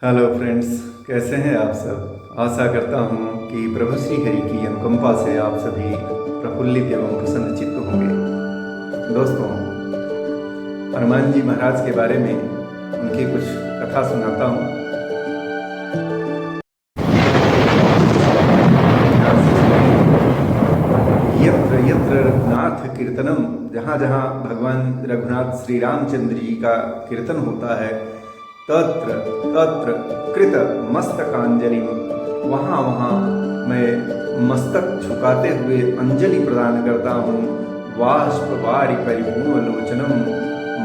Hello friends, कैसे हैं आप सब। आशा करता हूं कि प्रभु श्री हरि की अनुकंपा से आप सभी प्रफुल्लित एवं प्रसन्नचित्त होंगे। दोस्तों, हनुमान जी महाराज के बारे में उनकी कुछ कथा सुनाता हूं। यत्र यत्र रघुनाथ कीर्तनम, जहाँ जहाँ भगवान रघुनाथ श्री रामचंद्र जी का कीर्तन होता है, तत्र तत्र कृत मस्तकांजलि, वहाँ वहाँ मैं मस्तक झुकाते हुए अंजलि प्रदान करता हूँ। वाष्प वारि परिपूर्ण लोचनम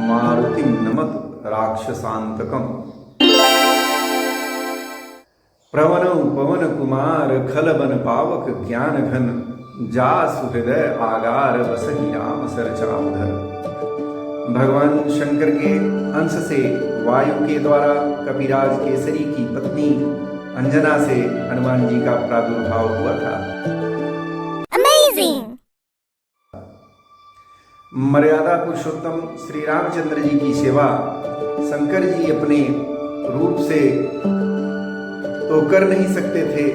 मारुतिम नमत राक्षसांतकम। प्रवनौ पवन कुमार खलबन पावक ज्ञान घन, जासु हृदय आगार बसहि राम सरचाउधर। भगवान शंकर के अंश से वायु के द्वारा कपिराज केसरी की पत्नी अंजना से हनुमान जी का प्रादुर्भाव हुआ था। Amazing! मर्यादा पुरुषोत्तम श्री रामचंद्र जी की सेवा शंकर जी अपने रूप से तो कर नहीं सकते थे,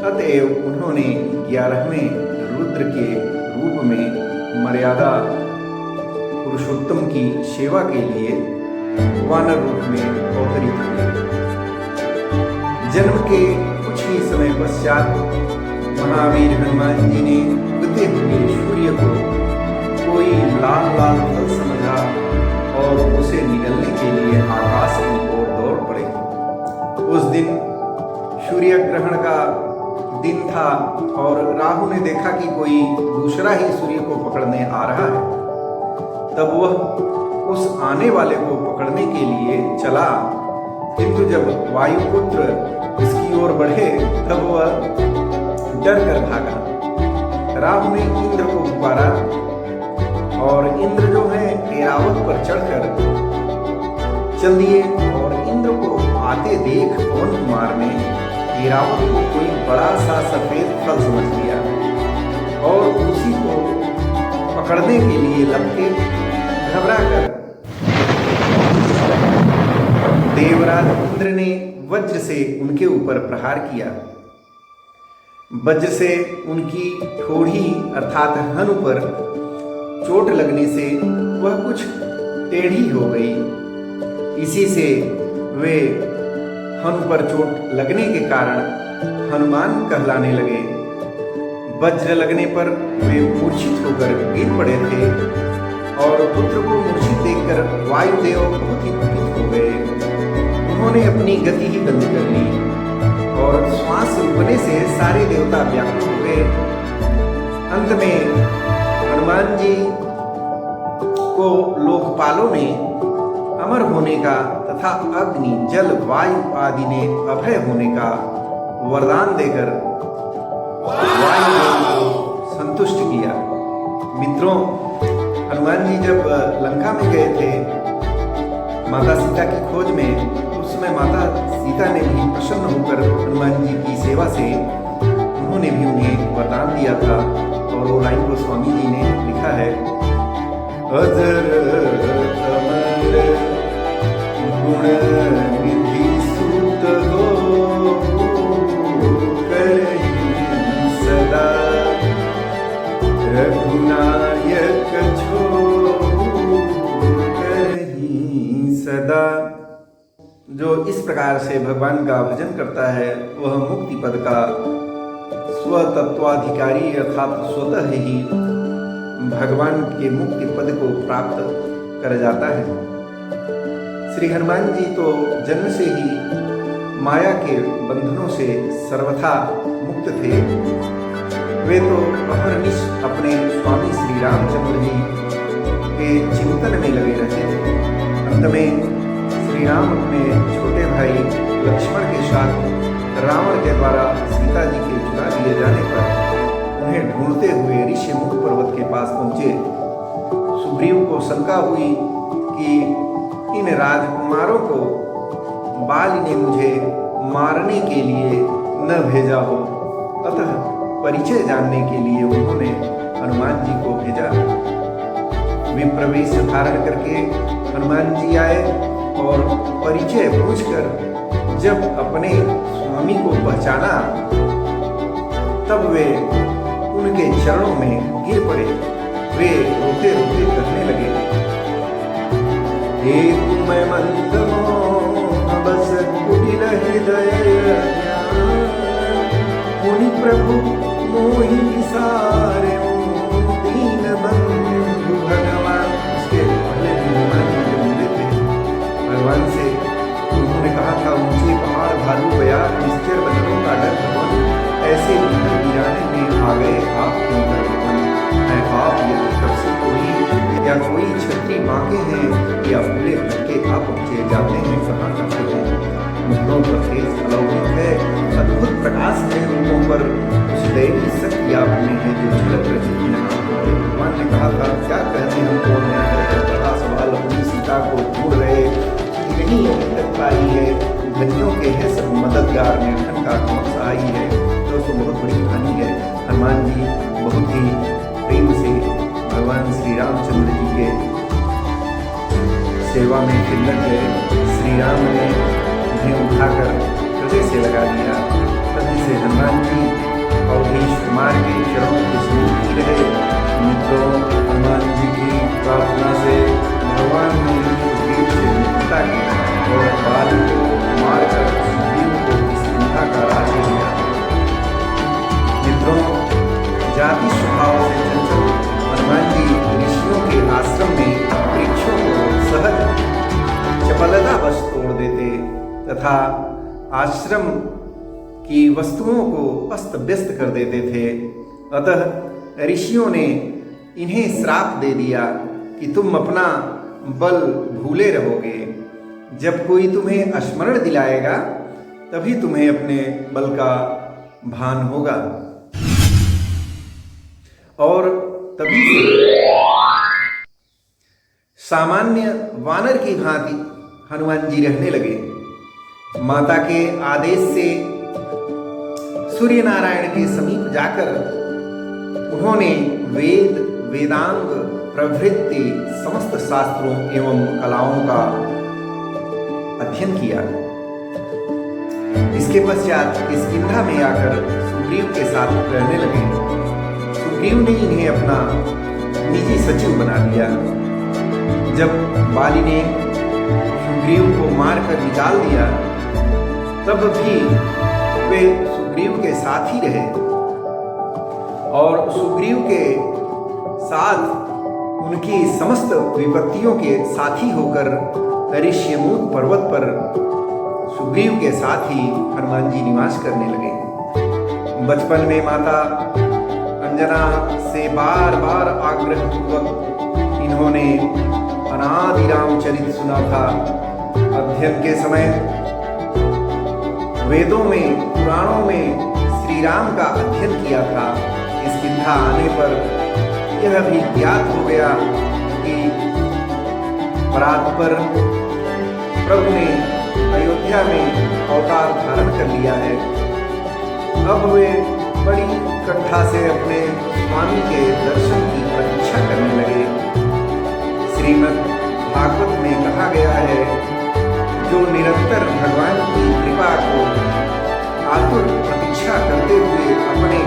अतएव उन्होंने 11वें रुद्र के रूप में मर्यादा पुरुषोत्तम की सेवा के लिए वानर रूप में अवतरित हुए। जन्म के कुछ ही समय पश्चात महावीर हनुमान जी ने उगते हुए सूर्य को कोई लाल लाल फल समझा और उसे निगलने के लिए आकाश की ओर दौड़ पड़े। उस दिन सूर्य ग्रहण का दिन था और राहु ने देखा कि कोई दूसरा ही सूर्य को पकड़ने आ रहा है। तब वह उस आने वाले को पकड़ने के लिए चला, किंतु जब वायुपुत्र उसकी ओर बढ़े तब वह डर कर भागा। राहु ने इंद्र को पुकारा और इंद्र जो है ऐरावत पर चढ़कर चल दिए और इंद्र को आते देख पवन कुमार ने ऐरावत को कोई बड़ा सा सफेद फल समझ लिया और उसी को पकड़ने के लिए लपके घबरा कर देवराज इंद्र ने वज्र से उनके ऊपर प्रहार किया। वज्र से उनकी ठोड़ी अर्थात हनु पर चोट लगने से वह कुछ टेढ़ी हो गई। इसी से वे हनु पर चोट लगने के कारण हनुमान कहलाने लगे। वज्र लगने पर वे मूर्छित होकर गिर पड़े थे और पुत्र को मूर्छित देखकर वायुदेव बहुत ही दुखित हो गए। उन्होंने अपनी गति ही बंद कर ली और श्वास रुकने से सारे देवता व्याकुल हो गए। अंत में हनुमान जी को लोकपालों ने अमर होने का तथा अग्नि जल वायु आदि ने अभय होने का वरदान देकर वायुदेव को संतुष्ट किया। मित्रों, हनुमान जी जब लंका में गए थे माता सीता की खोज में, उस समय माता सीता ने भी प्रसन्न होकर हनुमान जी की सेवा से उन्होंने भी उन्हें वरदान दिया था। और वो लाइन को स्वामी जी ने लिखा है, अजर अमर गुण निधि सूत हो करहि सदा, रघुनायक छो करहि सदा। जो इस प्रकार से भगवान का भजन करता है वह मुक्ति पद का स्वतत्वाधिकारी अर्थात स्वतः ही भगवान के मुक्ति पद को प्राप्त कर जाता है। श्री हनुमान जी तो जन्म से ही माया के बंधनों से सर्वथा मुक्त थे। वे तो अहरनिश अपने स्वामी श्री रामचंद्र जी के चिंतन में लगे रहते थे। अंत में श्री राम अपने छोटे भाई लक्ष्मण के साथ रावण के द्वारा सीता जी के चुरा लिए जाने पर उन्हें ढूंढते हुए ऋषिमुख पर्वत के पास पहुंचे। सुग्रीव को शंका हुई कि इन राजकुमारों को बाल ने मुझे मारने के लिए न भेजा हो, अतः परिचय जानने के लिए उन्होंने हनुमान जी को भेजा। विप्रवेश धारण करके हनुमान जी आए और परिचय पूछकर जब अपने स्वामी को पहचाना तब वे उनके चरणों में गिर पड़े। वे रोते रोते कहने लगे, हे मैं मंदमोह बस कुटिल हृदय मुनि प्रभु मोहि विसारे दीन बंधु भगवान। उसके पहले हनुमान जी जब मिले थे भगवान से, उन्होंने कहा था, ऊंचे पहाड़ भालू बयार निश्चर बदलों का डर भगवान, ऐसे वीराने में आ गए आप क्यों कर भगवान। मैं आप यदि कब से कोई छत्री बांके हैं या फूले भटके आप पहुंचे जाते हैं, कहाँ जाते हैं। मुद्दों पर तेज अलौकिक है, अद्भुत प्रकाश है रूपों पर, उस दैवी शक्ति आप में है जो झलक रही है। भगवान ने कहा था, क्या कहते हम कौन है, बड़ा सवाल अपनी सीता को ढूंढ रहे, नहीं अभी तक पाई है, धनियों के है सब मददगार, निर्धन का कौन सा आई है। दोस्तों बहुत बड़ी कहानी है। हनुमान जी बहुत ही प्रेम से भगवान श्री रामचंद्र जी के सेवा में खिलक गए। श्री राम ने उन्हें उठाकर हृदय से लगा दिया। तभी से हनुमान जी अवधेश कुमार के चरणों के समीप ही रहे। मित्रों, हनुमान जी की प्रार्थना से भगवान ने सुग्रीव से मुक्ता की और बाली को मारकर सुग्रीव को इस लंका का राज्य दिया। मित्रों, जाति स्वभाव से चंचल हनुमान जी ऋषियों के आश्रम में वृक्षों को सहज चपलता बस तोड़ देते तथा आश्रम की वस्तुओं को अस्त व्यस्त कर देते थे। अतः ऋषियों ने इन्हें श्राप दे दिया कि तुम अपना बल भूले रहोगे। जब कोई तुम्हें स्मरण दिलाएगा तभी तुम्हें अपने बल का भान होगा। और तभी सामान्य वानर की भांति हनुमान जी रहने लगे। माता के आदेश से सूर्य नारायण के समीप जाकर उन्होंने वेद वेदांग प्रभृति समस्त शास्त्रों एवं कलाओं का अध्ययन किया। इसके पश्चात किष्किंधा में आकर सुग्रीव के साथ रहने लगे। सुग्रीव ने इन्हें अपना निजी सचिव बना दिया। जब बाली ने सुग्रीव को मारकर निकाल दिया तब भी वे सुग्रीव के साथ ही रहे और सुग्रीव के साथ उनकी समस्त विपत्तियों के साथी होकर ऋष्यमूक पर्वत पर सुग्रीव के साथ ही हनुमान जी निवास करने लगे। बचपन में माता अंजना से बार बार आग्रह पूर्वक इन्होंने अनादि रामचरित सुना था। अध्ययन के समय वेदों में पुराणों में श्री राम का अध्ययन किया था। किष्किंधा आने पर यह भी ज्ञात हो गया कि परात्पर प्रभु ने अयोध्या में अवतार धारण कर लिया है। अब वे बड़ी कट्ठा से अपने स्वामी के दर्शन की प्रतीक्षा करने लगे। श्रीमद् भागवत में कहा गया है, जो निरंतर भगवान की कृपा को आतुर प्रतीक्षा करते हुए अपने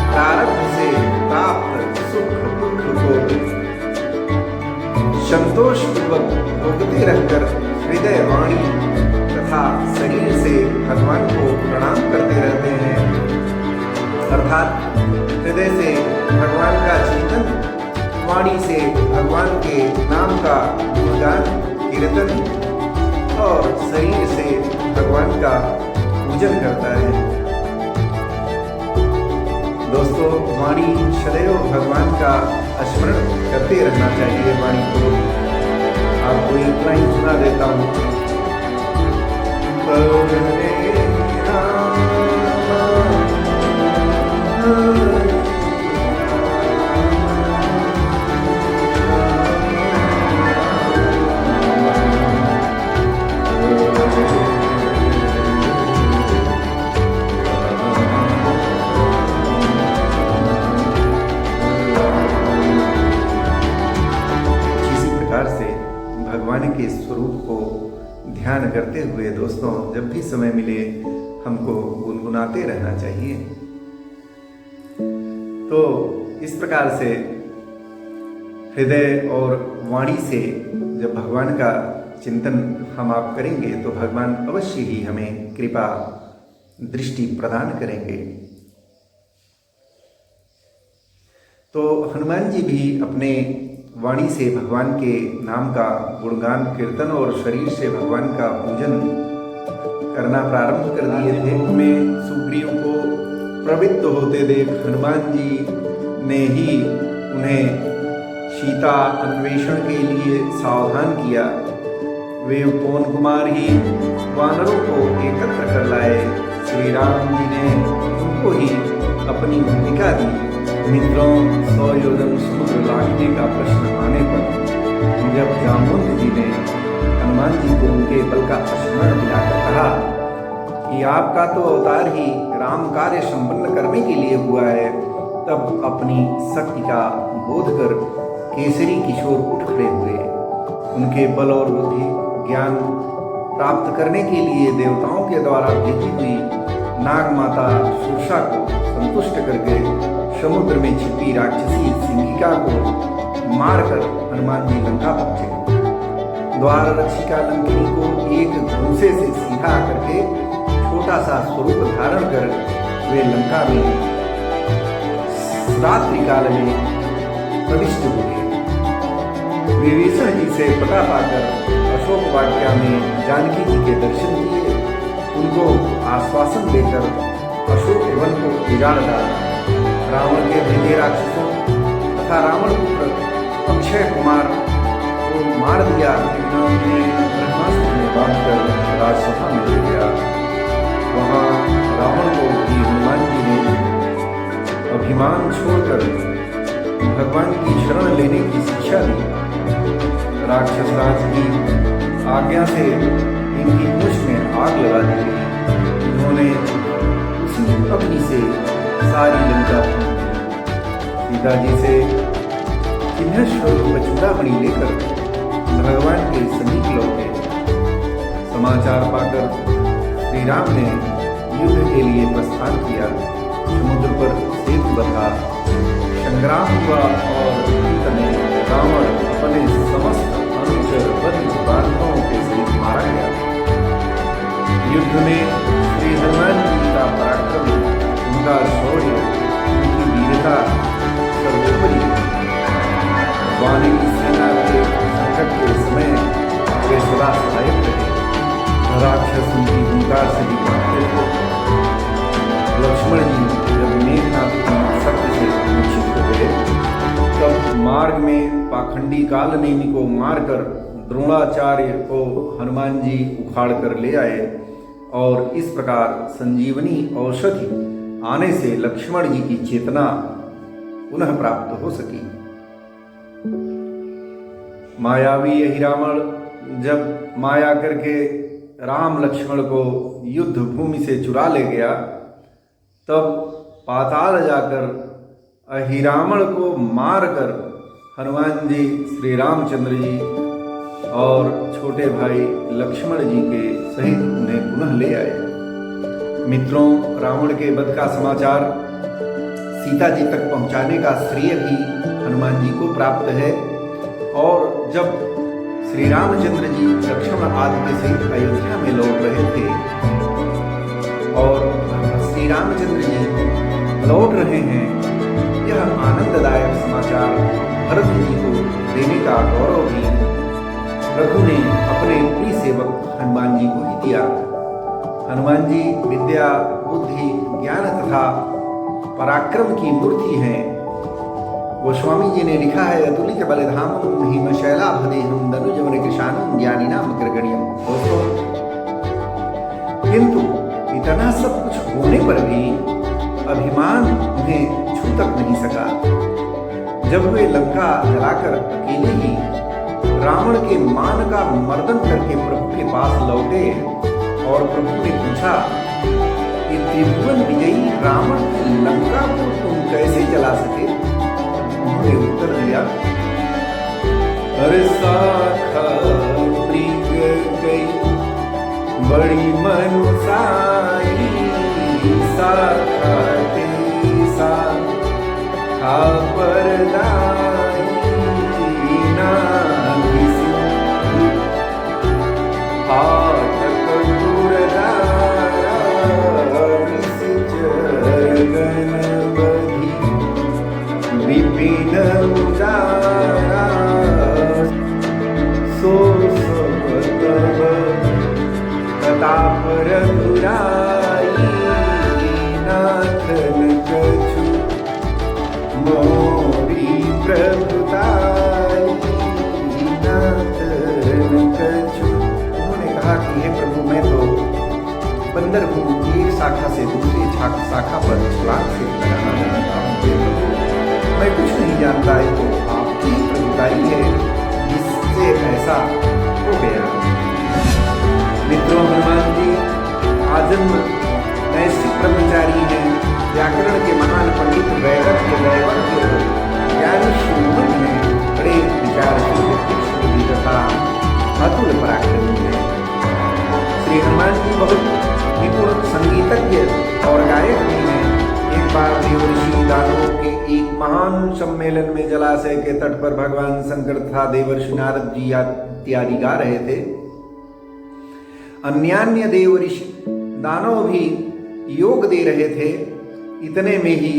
प्रारब्ध से प्राप्त सुख दुख को संतोष पूर्वक भोगते रहकर हृदय वाणी तथा शरीर से भगवान को प्रणाम करते रहते हैं, अर्थात हृदय से भगवान का चिंतन, वाणी से भगवान के नाम का गुणगान कीर्तन और शरीर से भगवान का पूजन करता है। दोस्तों, वाणी सदैव भगवान का स्मरण करते रहना चाहिए। वाणी को आपको एक लाइन सुना देता हूँ। भगवान के स्वरूप को समय मिले हमको गुनगुनाते रहना चाहिए। तो इस प्रकार से हृदय और वाणी से जब भगवान का चिंतन हम आप करेंगे तो भगवान अवश्य ही हमें कृपा दृष्टि प्रदान करेंगे। तो हनुमान जी भी अपने वाणी से भगवान के नाम का गुणगान कीर्तन और शरीर से भगवान का पूजन करना प्रारंभ कर दिए थे। उनमें सुग्रीव को प्रवृत्त होते देख हनुमान जी ने ही उन्हें सीता अन्वेषण के लिए सावधान किया। वे पवन कुमार ही वानरों को एकत्र कर लाए। श्री राम जी ने उनको ही अपनी भूमिका दी। मित्रों, 100 योजन समुद्र लांघने का प्रश्न आने पर जब जामवंत जी ने हनुमान जी को उनके बल का स्मरण दिलाकर कहा कि आपका तो अवतार ही राम कार्य संपन्न करने के लिए हुआ है, तब अपनी शक्ति का बोध कर केसरी किशोर उठ खड़े हुए। उनके बल और बुद्धि ज्ञान प्राप्त करने के लिए देवताओं के द्वारा भेजी हुई नाग माता सुरसा को संतुष्ट करके समुद्र में छिपी राक्षसी सिंहिका को मारकर हनुमान जी लंका पहुंचे। द्वार रक्षिका लंकिनी को एक धनुषे से सीधा करके छोटा सा स्वरूप धारण कर वे लंका में रात्रि काल में प्रविष्ट हुए। विभीषण जी से पता पाकर अशोक वाटिका में जानकी जी के दर्शन किए। उनको आश्वासन देकर अशोक वन को उजाड़ डाला। रावण के भेजे राक्षसों तथा रावण पुत्र अक्षय कुमार को मार दिया। उन्होंने ब्रह्मास्त्र में बांधकर राजसभा में ले गया। वहाँ रावण को भी हनुमान जी ने अभिमान छोड़कर भगवान की शरण लेने की शिक्षा दी। राक्षस राज की आज्ञा से इनकी पूंछ में आग लगा दी गई। इन्होंने उसी अग्नि से सारी लंका सीता जी से चिन्ह स्वरूप चूड़ामणि लेकर भगवान के समीप लौटे। समाचार पाकर श्री राम ने युद्ध के लिए प्रस्थान किया। समुद्र पर सेतु बंधा, संग्राम हुआ और अंत में रावण अपने समस्त अनुचर बंधु बांधवों के सहित मारा गया। युद्ध में श्री हनुमान जी का पराक्रम, उनका शौर्य, उनकी वीरता सर्वोपरि। वानरी सेना के संकट के समय वे सदा सहायक रहे। राक्षस उनकी हुंकार से भी भागते थे। लक्ष्मण जी जब मेघनाथ की शक्ति से मूर्छित हो गए, तब मार्ग में पाखंडी काल नेमी को मारकर द्रोणाचार्य को हनुमान जी उखाड़ कर ले आए और इस प्रकार संजीवनी औषधि आने से लक्ष्मण जी की चेतना पुनः प्राप्त हो सकी। मायावी यही रावण जब माया करके राम लक्ष्मण को युद्ध भूमि से चुरा ले गया, तब पाताल जाकर अहिरावण को मारकर हनुमान जी, श्री रामचंद्र जी और छोटे भाई लक्ष्मण जी के सहित उन्हें पुनः ले आए। मित्रों, रावण के वध का समाचार सीता जी तक पहुंचाने का श्रेय भी हनुमान जी को प्राप्त है। और जब श्री रामचंद्र जी लक्ष्मण आदि के सहित अयोध्या में लौट रहे थे और श्री रामचंद्र जी लौट रहे हैं, यह आनंददायक समाचार भरत जी को देने का गौरव भी प्रभु ने अपने प्रिय सेवक हनुमान जी को ही दिया। हनुमान जी विद्या, बुद्धि, ज्ञान तथा पराक्रम की मूर्ति हैं। गोस्वामी जी ने लिखा है, अतुलित बलिधामं हिमशैलाभदेहं धनुजवन कृशानं ज्ञानिनाम अग्रगण्यं। दोस्तों, किंतु इतना सब कुछ होने पर भी अभिमान उन्हें छू तक नहीं सका। जब वे लंका जलाकर अकेले ही रावण के मान का मर्दन करके प्रभु के पास लौटे और प्रभु ने पूछा कि त्रिभुवन विजयी रावण की लंका को तुम कैसे जला सके? उन्होंने उत्तर दिया, अरे साखा मृग गई बड़ी मनुसाई साखा तेसा परदाई ना किसी हाथ कटुरदारा विष जगन बधी विपिन उदारा सो सब तब प्रताप रघुराई नाथन कछु मोरी प्रभुताई नाथन कछु। उन्होंने कहा कि हे प्रभु, मैं तो बंदर हूँ, एक शाखा से दूसरी शाखा पर छलांग से लगाना जानता हूँ। मैं कुछ नहीं जानता है, तो आपकी प्रभुताई है जिससे ऐसा हो गया। मित्रों, हनुमान जी आजन्म नैष्ठिक ब्रह्मचारी हैं, व्याकरण के महान पंडित, वैदज्ञ ज्ञानी शिरोमणि हैं, बड़े विचारशील बुद्धि तथा अतुल पराक्रमी हैं। श्री हनुमान जी बहुत निपुण संगीतज्ञ और गायक भी हैं। एक बार देवर्षि दानवों के एक महान सम्मेलन में जलाशय के तट पर भगवान शंकर तथा देवर्षि नारद जी इत्यादि गा रहे थे। अन्यान्य देव ऋषि दानव भी योग दे रहे थे। इतने में ही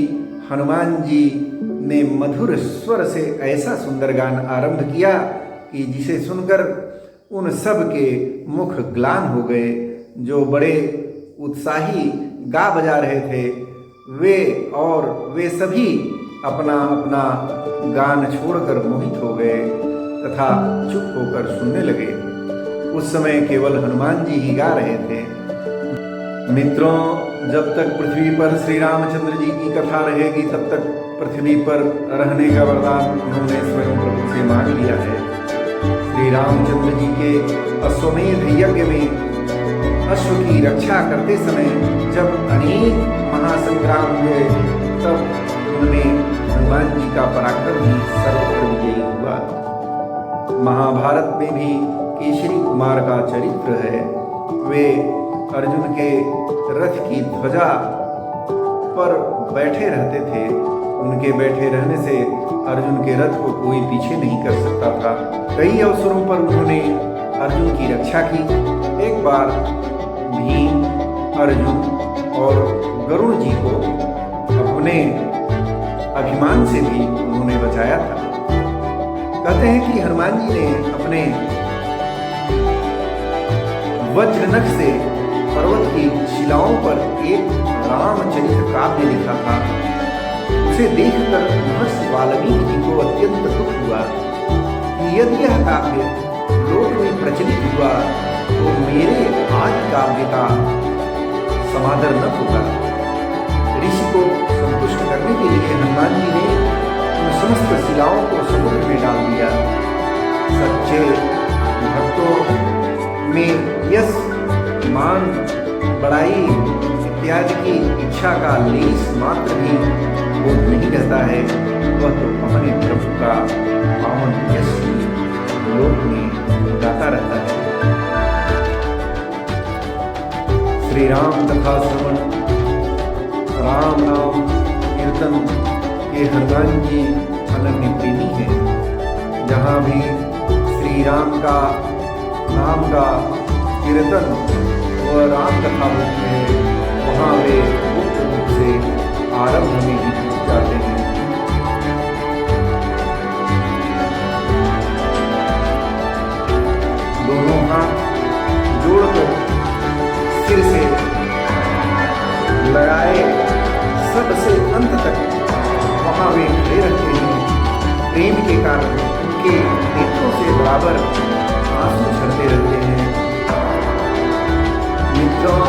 हनुमान जी ने मधुर स्वर से ऐसा सुंदर गान आरंभ किया कि जिसे सुनकर उन सब के मुख ग्लान हो गए। जो बड़े उत्साही गा बजा रहे थे वे सभी अपना अपना गान छोड़कर मोहित हो गए तथा चुप होकर सुनने लगे। उस समय केवल हनुमान जी ही गा रहे थे। मित्रों, जब तक पृथ्वी पर श्री रामचंद्र जी की कथा रहेगी, तब तक पृथ्वी पर रहने का वरदान उन्होंने स्वयं प्रभु से मांग लिया है। श्री रामचंद्र जी के अश्वमेध यज्ञ में अश्व की रक्षा करते समय जब अनेक महासंग्राम हुए, तब उनमें हनुमान जी का पराक्रम ही सर्वत्र विजयी हुआ। महाभारत में भी केशरी कुमार का चरित्र है। वे अर्जुन के रथ की ध्वजा पर बैठे रहते थे। उनके बैठे रहने से अर्जुन के रथ को कोई पीछे नहीं कर सकता था। कई अवसरों पर उन्होंने अर्जुन की रक्षा की। एक बार भीम, अर्जुन और गरुड़ जी को अपने अभिमान से भी उन्होंने बचाया था। कहते हैं कि हनुमान जी ने अपने वज्रनख से पर्वत की शिलाओं पर एक रामचरित काव्य लिखा था। उसे देखकर महर्षि वाल्मीकि जी को अत्यंत दुख हुआ कि यदि यह काव्य लोक में प्रचलित हुआ तो मेरे आदि काव्य का समादर न होगा। ऋषि को संतुष्ट करने के लिए हनुमान जी ने उन समस्त शिलाओं को समुद्र में डाल दिया। सच्चे भक्तों में यश, मान, बड़ाई इत्यादि की इच्छा का लेस मात्र भी बोध नहीं रहता है। वह तो अपने प्रभु का पावन यश लोक में गाता रहता है। श्री राम कथा श्रवण, राम नाम कीर्तन के हनुमान जी अनन्य प्रेमी हैं। जहाँ भी श्री राम का नाम का कीर्तन व राम कथा होती है, वहाँ वे मुक्त रूप से आरंभ में ही जुट जाते हैं। दोनों हाथ जोड़कर सिर से लगाए सबसे अंत तक वहाँ वे खड़े रहते हैं। प्रेम के कारण उनके नेत्रों से बराबर आंसू झरते रहते हैं। मित्रों,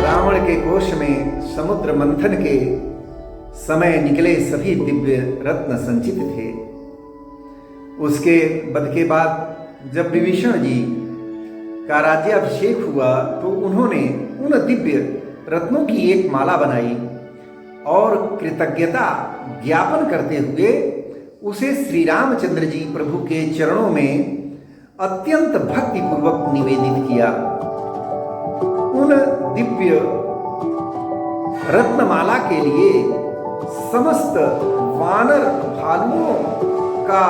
रावण के कोष में समुद्र मंथन के समय निकले सभी दिव्य रत्न संचित थे। उसके वध के बाद जब विभीषण जी का राज्याभिषेक हुआ तो उन्होंने उन दिव्य रत्नों की एक माला बनाई और कृतज्ञता ज्ञापन करते हुए उसे श्री रामचंद्र जी प्रभु के चरणों में अत्यंत भक्तिपूर्वक निवेदित किया। उन दिव्य रत्नमाला के लिए समस्त वानर भालुओं का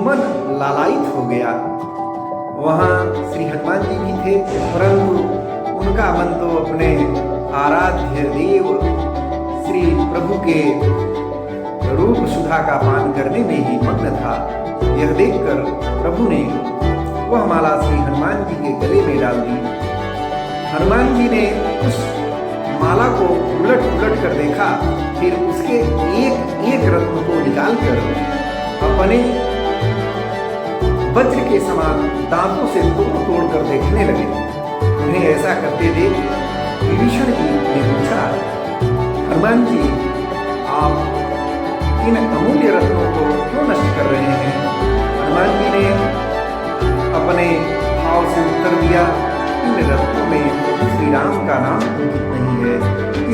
मन लालायित हो गया। वहां श्री हनुमान जी भी थे, परंतु उनका मन तो अपने आराध्य देव श्री प्रभु के रूप सुधा का पान करने में ही मग्न था। यह देखकर प्रभु ने वह माला श्री हनुमान जी के गले में डाल दी। हनुमान जी ने उस माला को उलट उलट कर देखा, फिर उसके एक एक रत्न को निकालकर अपने वज्र के समान दांतों से तोड़ तोड़ कर देखने लगे। उन्हें ऐसा करते देख विभीषण जी ने पूछा, हनुमान जी, आप इन अमूल्य रत्नों को क्यों नष्ट कर रहे हैं? हनुमान जी ने अपने भाव से उत्तर दिया, इन रत्नों में श्री राम का नाम अंकित नहीं है,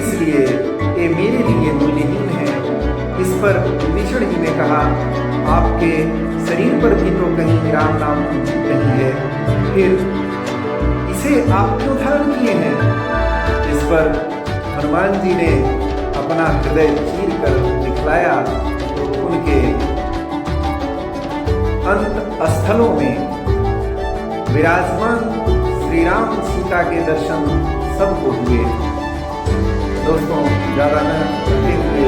इसलिए ये मेरे लिए मूल्यहीन है। इस पर विभीषण जी ने कहा, आपके शरीर पर भी तो कहीं राम नाम अंकित नहीं है, फिर इसे आप क्यों धारण किए हैं? इस पर हनुमान जी ने अपना हृदय चीर कर दिखलाया तो उनके अंत स्थलों में विराजमान श्री राम सीता के दर्शन सबको हुए। दोस्तों, ज़्यादा न करते हुए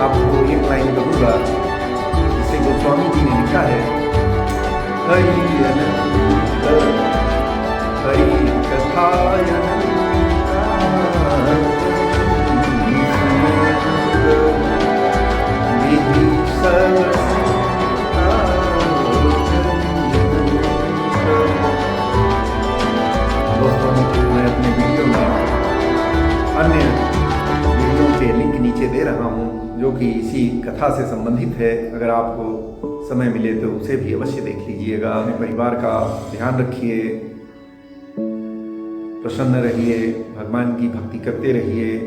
आपको एक लाइन कहूँगा, जिसे गोस्वामी जी ने लिखा है, हरि अनंत हरि कथायन अन्य वीडियो के लिंक नीचे दे रहा हूँ, जो कि इसी कथा से संबंधित है। अगर आपको समय मिले तो उसे भी अवश्य देख लीजिएगा। अपने परिवार का ध्यान रखिए, प्रसन्न रहिए, भगवान की भक्ति करते रहिए।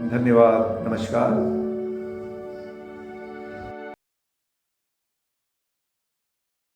धन्यवाद, नमस्कार।